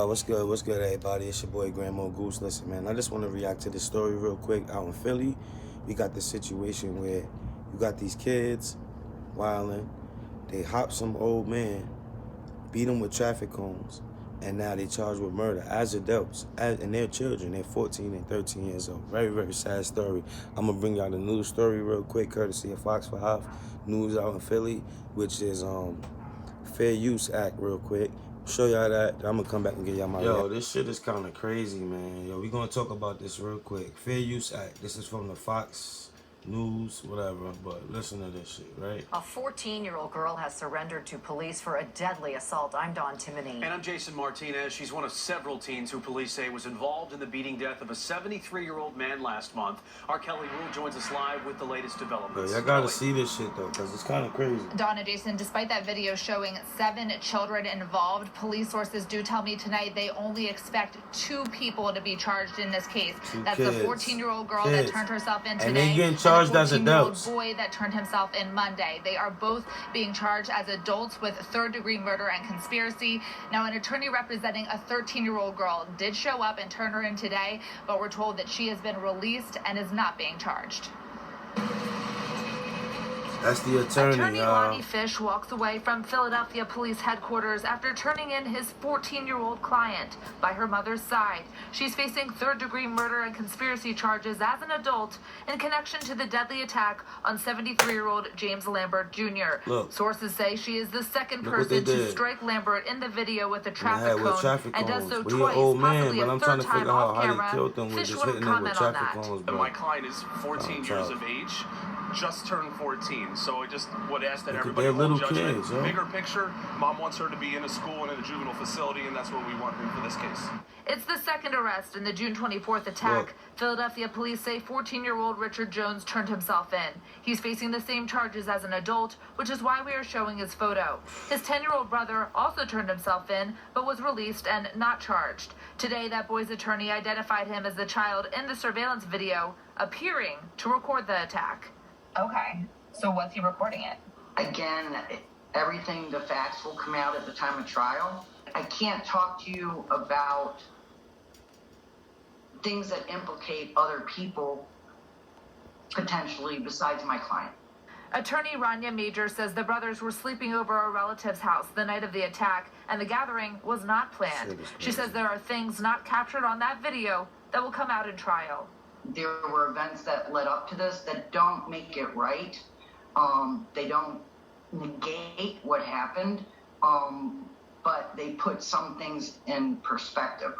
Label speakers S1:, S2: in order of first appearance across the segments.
S1: What's good? What's good, everybody? It's your boy Grandma Goose. Listen, man, I just want to react to this story real quick. Out in Philly, we got this situation where you got these kids wilding. They hop some old man, beat him with traffic cones, and now they charged with murder as adults, and they're children. They're 14 and 13 years old. Very, very sad story. I'm gonna bring y'all the news story real quick, courtesy of Fox 5 News out in Philly, which is Fair Use Act real quick. Show y'all that. I'm gonna come back and get y'all my this shit is kind of crazy, man. Yo, we gonna talk about this real quick. Fair Use Act. This is from the Fox News, whatever, but listen to this shit, right?
S2: A 14-year-old girl has surrendered to police for a deadly assault. I'm Dawn Timoney.
S3: And I'm Jason Martinez. She's one of several teens who police say was involved in the beating death of a 73-year-old man last month. Our Kelly Rule joins us live with the latest developments.
S1: Y'all gotta see this shit, though, because it's kind of crazy.
S4: Dawn and Jason, despite that video showing 7 children involved, police sources do tell me tonight they only expect 2 people to be charged in this case. That's the 14-year-old girl that turned herself in today.
S1: And they getting charged as adults.
S4: Boy that turned himself in Monday. They are both being charged as adults with third-degree murder and conspiracy. Now, an attorney representing a 13-year-old girl did show up and turn her in today, but we're told that she has been released and is not being charged.
S1: That's the attorney,
S4: Attorney Lonnie Fish walks away from Philadelphia Police Headquarters after turning in his 14-year-old client by her mother's side. She's facing third-degree murder and conspiracy charges as an adult in connection to the deadly attack on 73-year-old James Lambert Jr. Sources say she is the second person to strike Lambert in the video with a traffic cone and does so twice, possibly a third time off camera. Fish wouldn't comment on that.
S3: My client is 14 years of age. Just turned 14, so I just would ask that everybody hold judgment.
S1: Kids,
S3: Bigger picture, mom wants her to be in a school and in a juvenile facility, and that's what we want for this case.
S4: It's the second arrest in the June 24th attack. Philadelphia police say 14-year-old Richard Jones turned himself in. He's facing the same charges as an adult, which is why we are showing his photo. His 10-year-old brother also turned himself in, but was released and not charged. Today, that boy's attorney identified him as the child in the surveillance video, appearing to record the attack.
S5: Okay, so what's he recording it?
S6: Again, everything, the facts will come out at the time of trial. I can't talk to you about things that implicate other people potentially besides my client.
S4: Attorney Rania Major says the brothers were sleeping over a relative's house the night of the attack, and the gathering was not planned. She says there are things not captured on that video that will come out in trial.
S6: There were events that led up to this that don't make it right. They don't negate what happened, but they put some things in perspective.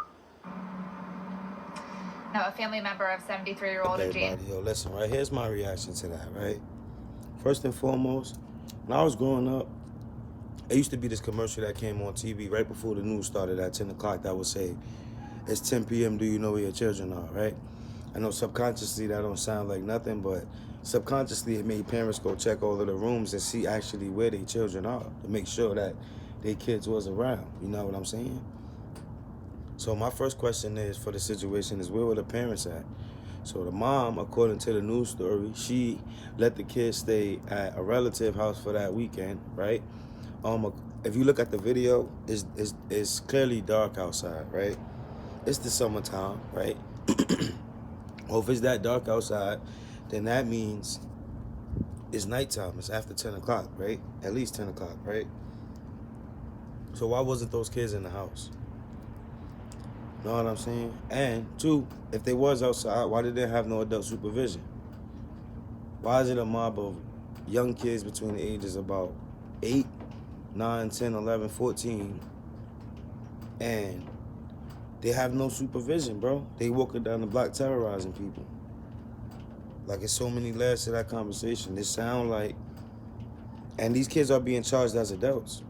S4: Now, a family member of 73-year-old James.
S1: Yo, listen, right, here's my reaction to that, right? First and foremost, when I was growing up, there used to be this commercial that came on TV right before the news started at 10 o'clock that would say, "It's 10 p.m., do you know where your children are," right? I know subconsciously that don't sound like nothing, but subconsciously it made parents go check all of the rooms and see actually where their children are to make sure that their kids was around. You know what I'm saying? So my first question is for the situation is, where were the parents at? So the mom, according to the news story, she let the kids stay at a relative house for that weekend, right? If you look at the video, it's clearly dark outside, right? It's the summertime, right? Well, if it's that dark outside, then that means it's nighttime. It's after 10 o'clock, right? At least 10 o'clock, right? So why wasn't those kids in the house? Know what I'm saying? And 2, if they was outside, why did they have no adult supervision? Why is it a mob of young kids between the ages of about 8, 9, 10, 11, 14, and they have no supervision, bro? They walking down the block terrorizing people. Like, it's so many layers to that conversation. It sound like, and these kids are being charged as adults.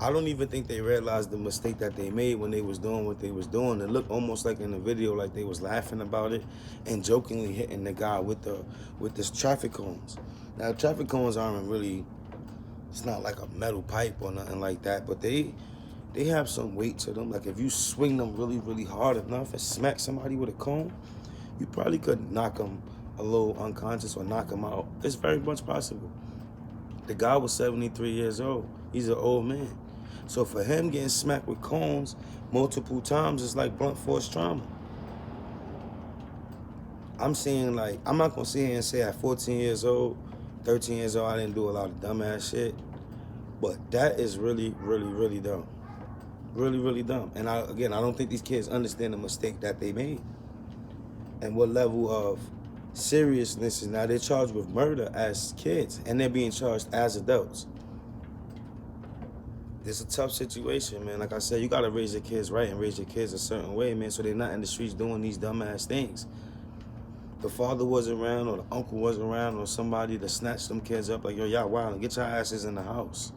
S1: I don't even think they realized the mistake that they made when they was doing what they was doing. It looked almost like in the video like they was laughing about it and jokingly hitting the guy with this traffic cones. Now, traffic cones aren't really, it's not like a metal pipe or nothing like that, but they have some weight to them. Like, if you swing them really, really hard enough and smack somebody with a cone, you probably could knock them a little unconscious or knock them out. It's very much possible. The guy was 73 years old. He's an old man. So for him getting smacked with cones multiple times is like blunt force trauma. I'm saying, like, I'm not gonna sit here and say at 14 years old, 13 years old, I didn't do a lot of dumbass shit. But that is really, really, really dumb. Really, really dumb. And I don't think these kids understand the mistake that they made. And what level of seriousness is now. They're charged with murder as kids, and they're being charged as adults. It's a tough situation, man. Like I said, you gotta raise your kids right and raise your kids a certain way, man, so they're not in the streets doing these dumbass things. The father wasn't around, or the uncle wasn't around, or somebody to snatch them kids up like, yo, y'all wild, get your asses in the house.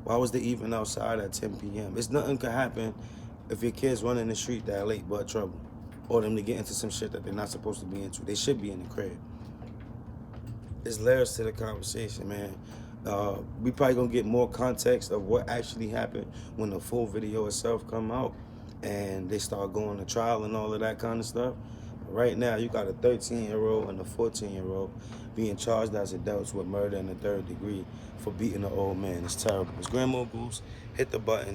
S1: Why was they even outside at 10 p.m.? It's nothing could happen if your kids run in the street that late but trouble, or them to get into some shit that they're not supposed to be into. They should be in the crib. There's layers to the conversation, man. We probably gonna get more context of what actually happened when the full video itself come out and they start going to trial and all of that kind of stuff. But right now, you got a 13-year-old and a 14-year-old being charged as adults with murder in the 3rd degree for beating an old man. It's terrible. It's Grand Moguls. Hit the buttons.